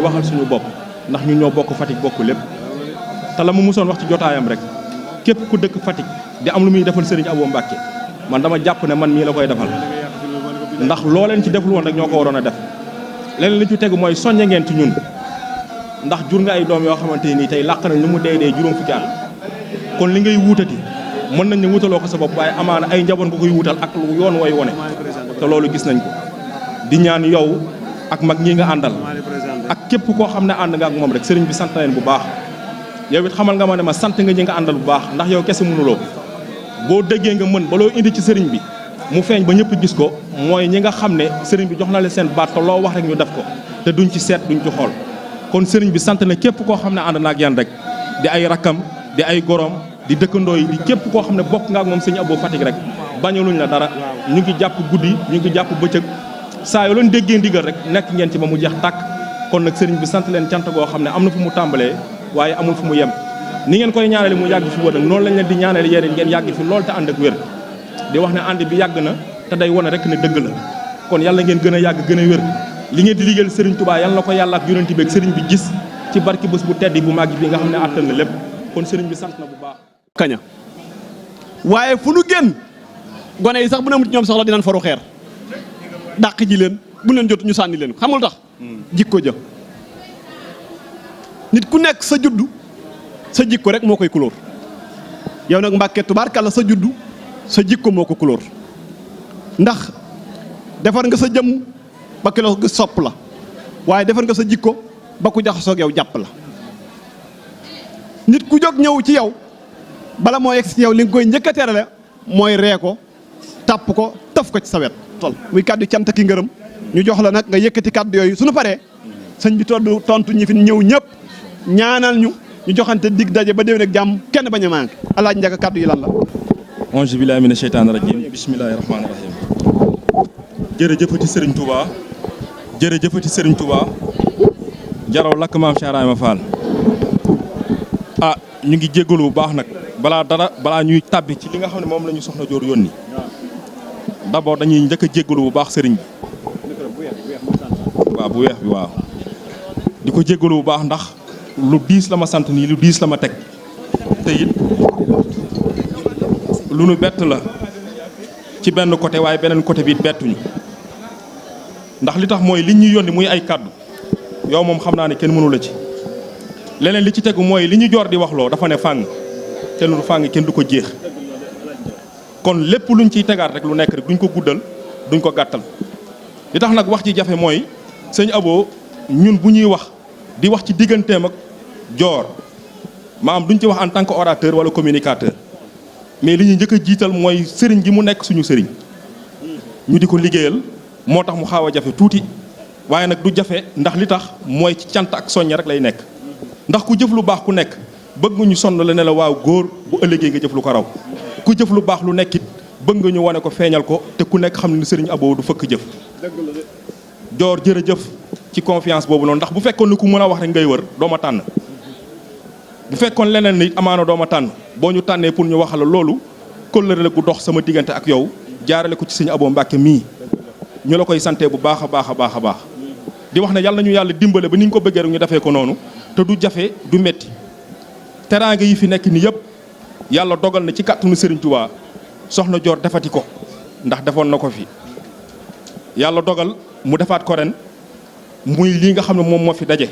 waxal suñu bopp ndax ñun ñoo bokk Fatick bokk lépp te la mu musoon wax ci jotaayam rek képp ku dëkk Fatick di am lu muy defal Serigne Abo Mbacke man dama jàpp ne man mii la koy defal ndax loo leen ci deful woon rek ñoo ko waroon a def leneen li ci tegu mooy soññe ngeen ci ñun ndax jur nga ay doom yoo xamante nii tey làq nañ lu mu dee juróom fukki at kon li ngay wuutati mën nañ ne wutaloo ko sa bopp waaye amaana ay njaboot nga koy wutal ak lu yoon way wone te loolu gis nañ ko di ñaan yow ak mag ñi nga àndal ak képp koo xam ne ànd nga ak moom rek sëriñ bi sant na leen bu baax yow it xamal nga ma ne ma sant nga ñi nga àndal bu baax ndax yow kese mënuloo boo déggee nga mën ba loo indi ci sëriñ bi mu feeñ ba ñëpp gis ko mooy ñi nga xam ne sëriñ bi jox na leen seen baat te loo wax rek ñu def ko te duñ ci seet duñ ci xool kon sëriñ bi sant na képp koo xam ne ànd na ak yan rek di ay rakkam di ay gorom di dëkkandoo yi di képp koo xam ne bokk nga ak moom sëñ Abo Fatick rek bañaluñ la dara ñu ngi jàpp guddi ñu ngi jàpp bëccëg saa yoo leen déggee ndigal rek nekk ngeen ci ba mu jeex tàkk kon nag sëriñ bi sant leen cant goo xam ne am na fu mu tàmbalee waaye amul fu mu yem ni ngeen koy ñaanale mu yàgg fi wër nag noonu lañ leen di ñaanale yéen ngeen yàgg fi lool te ànd ak wér di wax ne ànd bi yàgg na te day wane rek ne dëgg la kon yàlla ngeen gën a yàgg gën a wér li ngeen di liggéeyal sëriñ Touba yàlla na ko yàlla ak yonent bi ak sëriñ bi gis ci barki bés bu teddi bu màgg bi nga xam ne àttal na lépp kon sëriñ bi sant na bu baax kaña waaye fu nu génn gone yi sax bu ne amut ñoom soxla dinañ faru xeer dàq ji leen bu leen jot ñu sànni leen xamul tax jikko ja nit ku nekk sa juddu sa jikko rek moo koy kulóor yow nag Mbàkke tubaarkàlla sa juddu sa jikko moo ko kulóor ndax defar nga sa jëmm ba ki la gis sopp la waaye defar nga sa jikko ba ku jaxasoog yow jàpp la nit ku jóg ñëw ci yow bala moo yegg si yow li nga koy njëkk a terale mooy ree ko tàpp ko taf ko ci sa wet tol muy kàddu cant ki ngërëm ñu jox la nag nga yëkkati kàddu yooyu suñu paree sëñ bi tontu ñi fi ñëw ñëpp ñaanal ñu joxante dig daje ba déwén ak jàmm kenn bañ a manqué alaaj njëkk kàddu yi lan la auzu billaahi mina sheytaani rajiim bismillaahi rahmaani rahiim jërëjëfati sëriñ Touba jërëjëfati sëriñ Touba jaraw lakk maam Cheikh Ibrahima Fall ñu ngi jéggalu bu baax nag balaa ñuy tàbbi ci li nga xam ne moom la ñu soxna Joor yónni d'abord dañuy njëkk a jéggalu bu baax sëriñ bi waaw bu weex bi waaw di ko jéggalu bu baax ndax lu diis la ma sant nii lu diis la ma teg te it lu nu bett la ci benn côté waaye beneen côté bi it bettuñu ndax li tax mooy li ñuy yónni muy ay kàddu yow moom xam naa ne kenn mënu la ci leneen li ci tegu mooy li ñu joor di waxloo dafa ne fàng te lu fàng kenn du ko jeex kon lépp luñ ciy tegaat rek lu nekk rek duñ ko guddal duñ ko gàttal li tax nag wax ci jafe mooy sëñ Abo ñun bu ñuy wax di wax ci digganteem ak joor maanaam duñ ci wax en tant que orateur wala communicateur mais li ñuy njëkk a jiital mooy sëriñ gi mu nekk suñu sëriñ ñu di ko liggéeyal moo tax mu xaaw a jafe tuuti waaye nag du jafe ndax li tax mooy ci cant ak soññe rek lay nekk ndax ku jëf lu baax ku nekk bëgg nga ñu sonn la ne la waaw góor bu ëllëgee nga jëf lu ko raw ku jëf lu baax lu nekkit bëgg nga ñu wane ko feeñal ko te ku nekk xam ne ni sëriñ Abo du fëkk jëf joor jërëjëf ci confiance boobu noonu ndax bu fekkoon ni ku mën a wax rek ngay wër doo ma tànn bu fekkoon leneen ni amaana doo ma tànn boo ñu tànnee pour ñu waxal loolu kóllëre la gu dox sama diggante ak yow jaarale ko ci sëriñ Abo Mbàkke mii ñu la koy sante bu baax a baax a baax a baax di wax ne yàlla nañu yàlla dimbale ba ni ñu ko bëggee rek ñu defee ko noonu te du jafe du metti teraanga yi fi nekk ni yëpp yàlla dogal na ci kàttanu Serigne Touba soxna Joor defati ko ndax defoon na ko fi yàlla dogal mu defaat ko ren muy lii nga xam ne moom moo fi daje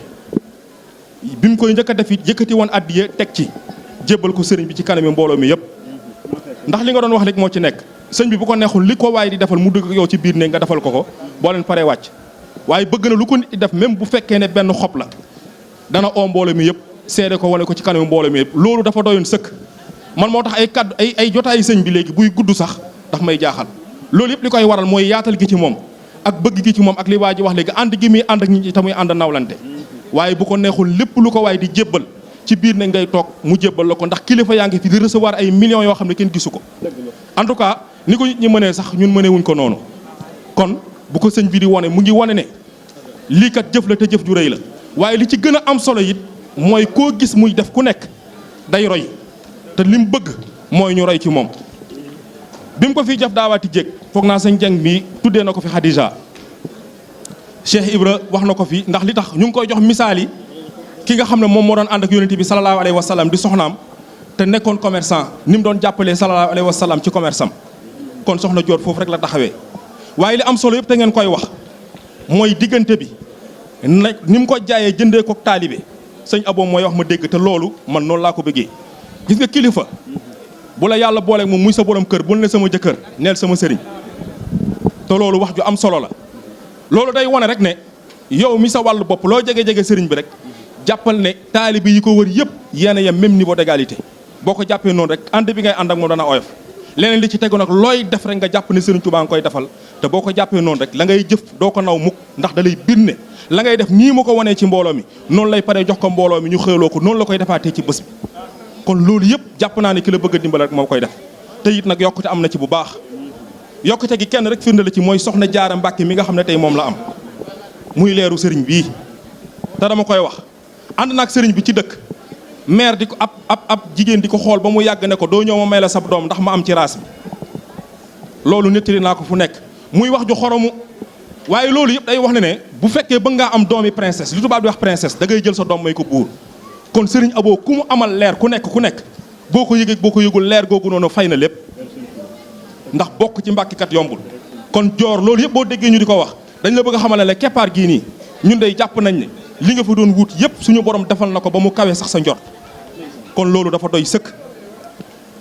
bi mu koy njëkk a def it yëkkati woon addiye teg ci jébbal ko sëriñ bi ci kanami mbooloo mi yëpp ndax li nga doon wax rek moo ci nekk sëñ bi bu ko neexul li ko waaye di defal mu dëgg yow ci biir ne nga defal ko ko boo leen paree wàcc waaye bëgg na lu ko nit di def même bu fekkee ne benn xob la dana oo mbooloo mi yëpp seede ko wane ko ci kanami mbooloo mi yëpp loolu dafa doyoon sëkk man moo tax ay kaddu ay jotaayu sëñ bi léegi buy gudd sax ndax may jaaxal loolu yëpp li koy waral mooy yaatal gi ci moom ak bëgg gi ci moom ak li waa ji wax léegi ànd gi muy ànd ak ñi te muy ànd nawlante waaye bu ko neexul lépp lu ko waaye di jébbal ci biir ne ngay toog mu jébbal la ko ndax kilifa yaa ngi fi di recevoir ay millions yoo xam ne kenn gisu ko en tout cas ni ko nit ñi mënee sax ñun mënee wuñ ko noonu kon bu ko sëñ bi di wane mu ngi wane ne lii kat jëf la te jëf ju rëy la waaye li ci gën a am solo it mooy koo gis muy def ku nekk day roy te lim bëgg mooy ñu roy ci moom bi mu ko fiy jaf daawaati jéeg foog naa sëñ Jeng bi tuddee na ko fi Xadija Cheikh Ibra wax na ko fi ndax li tax ñu ngi koy jox misaal yi ki nga xam ne moom moo doon ànd ak yonent bi sallallahu alayhi wa sallam di soxnaam te nekkoon commerçant ni mu doon jàppalee sallallahu alayhi wa sallam ci commerce am kon soxna Joor foofu rek la taxawee waaye li am solo yëpp te ngeen koy wax mooy diggante bi na ni mu ko jaayee jëndee ko taalibe sëñ Abo mooy wax ma dégg te loolu man noonu laa ko bëggee gis nga kilifa bu la yàlla booleeg moom muy sa borom kër bul ne sama jëkkër neel sama sëriñ te loolu wax ju am solo la loolu day wane rek ne yow mi sa wàllu bopp loo jege-jege sëriñ bi rek jàppal ne taalibe yi ko wër yëpp yéen a yem même niveau d'égalité boo ko jàppee noonu rek ànd bi ngay ànd ak moom dana oyof leneen li ci tegu nag looy def rek nga jàpp ne sëriñ Tuubaa nga koy defal te boo ko jàppee noonu rek la ngay jëf doo ko naw mukk ndax da lay binne la ngay def nii mu ko wanee ci mbooloo mi noonu lay paree jox ko mbooloo mi ñu xëyloo ko noonu la koy defaatee ci bés bi kon loolu yëpp jàpp naa ne ki la bëgg a dimbal rek moo koy def te it nag yokkute am na ci bu baax yokkute gi kenn rek firnde la ci mooy soxna Jaara Mbàkke mi nga xam ne tey moom la am muy leeru sëriñ bii te dama koy wax ànd naag sëriñ bi ci dëkk maire di ko ab jigéen di ko xool ba mu yàgg ne ko doo ñëw ma may la sab doom ndax ma am ci raas bi loolu nettali naa ko fu nekk muy wax ju xoromu waaye loolu yëpp day wax ne bu fekkee bëgg ngaa am doomi princesse li tubaab di wax princesse da ngay jël sa doom may ko buur kon sëriñ Abo ku mu amal leer ku nekk boo ko yëgee boo ko yëgul leer googu noonu fay na lépp ndax bokk ci mbàkkikat yombul kon joor loolu yëpp boo déggee ñu di ko wax dañ la bëgg a xamale ne keppaar gii nii ñun day jàpp nañ ne li nga fa doon wut yëpp suñu borom defal na ko ba mu kawee sax sa njort kon loolu dafa doy sëkk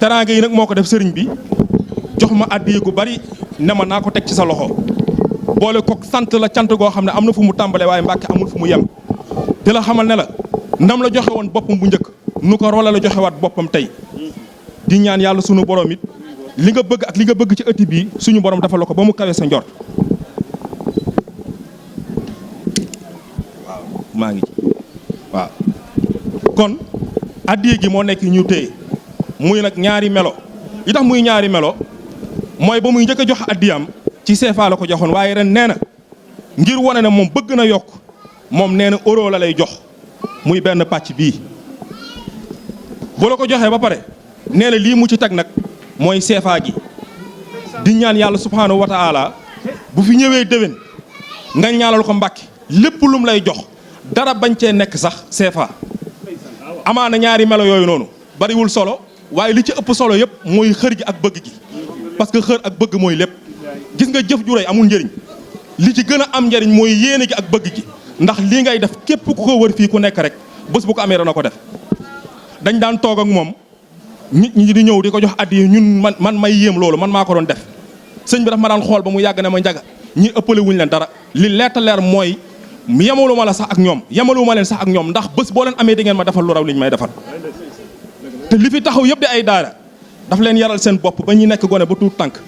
teraanga yi nag moo ko def sëriñ bi jox ma addiya gu bari ne ma naa ko teg ci sa loxo boole ko sant la cant goo xam ne am na fu mu tàmbalee waaye Mbàkke amul fu mu yem te la xamal ne la ndam la joxe woon boppam bu njëkk nu ko rola la joxewaat boppam tey di ñaan yàlla suñu borom it li nga bëgg ak li nga bëgg ci ëtt bii suñu borom defal la ko ba mu kawee sa njort waaw maa ngi ci waaw kon addiya gi moo nekk ñu téye muy nag ñaari melo yi tax muy ñaari melo mooy ba muy njëkk a jox addiyam ci CFA la ko joxoon waaye ren nee na ngir wane ne moom bëgg na yokk moom nee na euro la lay jox muy benn pàcc bii bu la ko joxee ba pare nee na lii mu ci teg nag mooy CFA gi di ñaan yàlla subhaanahu wa taala bu fi ñëwee déwén nga ñaanal ko Mbàkke lépp lum lay jox dara bañ cee nekk sax CFA amaana ñaari melo yooyu noonu bariwul solo waaye li ci ëpp solo yëpp mooy xër gi ak bëgg gi parce que xër ak bëgg mooy lépp gis nga jëf ju rëy amul njëriñ li ci gën a am njëriñ mooy yéene gi ak bëgg gi ndax lii ngay def képp ku ko wër fii ku nekk rek bés bu ko amee dana ko def dañ daan toog ak moom nit ñi di ñëw di ko jox addiya ñun man may yéem loolu man maa ko doon def sëñ bi daf ma daan xool ba mu yàgg ne ma njaga ñi ëppale wuñ leen dara li leer leer mooy yemalu ma la sax ak ñoom yemalu ma leen sax ak ñoom ndax bés boo leen amee di ngeen ma defal lu raw liñ may defal te li fi taxaw yëpp di ay daara daf leen yaral seen bopp ba ñuy nekk gone ba tuut tànk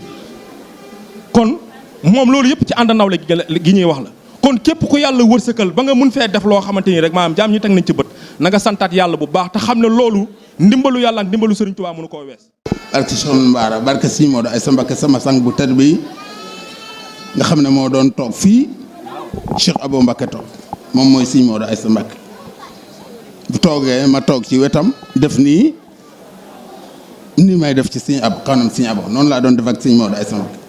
kon moom loolu yëpp ci ànd nawle gi ñuy wax la kon képp ku yàlla wërsëkal ba nga mun fee def loo xamante ni rek maanaam jaam ñi teg nañ ci bët na nga santaat yàlla bu baax te xam ne loolu ndimbalu yàlla ak ndimbalu Sëriñ Tuubaa mënu koo wees. barke Soxna Mbaara barke Sëriñ Moodu Aysa Mbakke sama sang bu tedd bi nga xam ne moo doon toog fii Cheikh Abo Mbakke toog moom mooy Sëriñ Moodu Aysa Mbakke bu toogee ma toog ci wetam def nii may def ci Sëriñ Abo kanam Sëriñ Abo noonu laa doon def ak Sëriñ Moodu Aysa Mbakke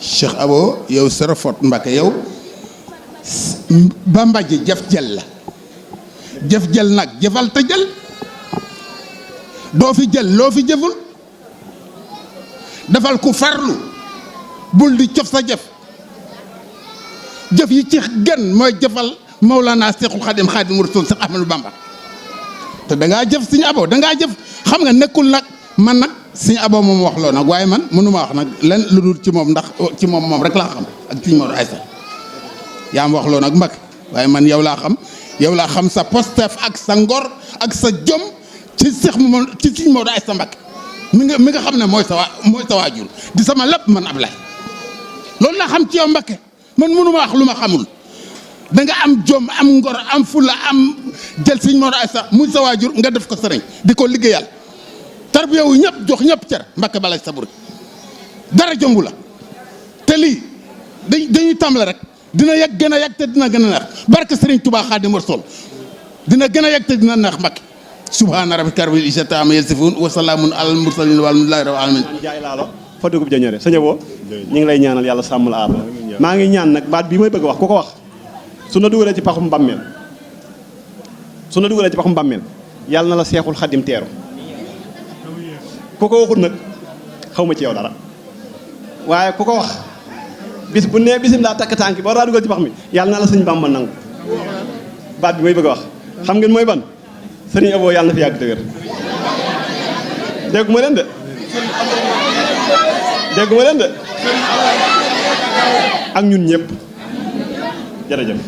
Cheikh Abo yow Serafot Mbakke yow ba mbàjj jëf jël la jëf jël nag jëfal te jël doo fi jël loo fi jëful defal ku farlu bul di cof sa jëf jëf yi ci gën mooy jëfal Mawlana Seexul Xadim Xaadimu Rasuul Seex Ahmadu Bamba te dangaa jëf Sëriñ Abo dangaa jëf xam nga nekkul nag man nag Sëriñ Abo moom wax loo nag waaye man mënuma wax nag len lu dul ci moom ndax ci moom rek laa xam ak Sëriñ Moodu Aysa yaa ma wax loo nag Mbàkke waaye man yow laa xam sa postef ak sa ngor ak sa jom ci Sëriñ Moodu Aysa Mbakke mi nga xam ne mooy sa waajur di sama lépp man Ablaye loolu laa xam ci yow Mbakke man mënuma wax lu ma xamul da nga am jom am ngor am fulla am jël Sëriñ Moodu Aysa muy sa waajur nga def ko sëriñ di ko liggéeyal tarbiya wu ñëpp jox ñëpp cer Mbakke balay saburi dara jombu la te lii dañuy tàmbale rek dina yàgg gën a yàgg te dina gën a neex barke Sëriñ Tuubaa Xaadimu Rasuul dina gën a yàgg te dina neex Mbakke subhaana rabbika rabbil izzati ammaa yasifuun wa salaamun alal mursaliin walhamdulillaahi rabbil aalamiin fa dugub ja ñore sëñ Abo ñu ngi lay ñaanal yàlla sàmm la aar la maa ngi ñaan nag baat bii may bëgg wax ku ko wax su na dugalee ci paxum bàmmeel yàlla na la seexul xadim teeru ku ko waxul nag xaw ma ci yow dara waaye ku ko wax bis bu nee bisim laa takk tànk boo daa dugal ci pax mi yàlla na la sëñ Bàmba nangu baat bi may bëgg a wax xam ngeen mooy ban sëriñ Abo yàlla na fi yàgg dëgër dégguma leen de ak ñun ñëpp jërëjëf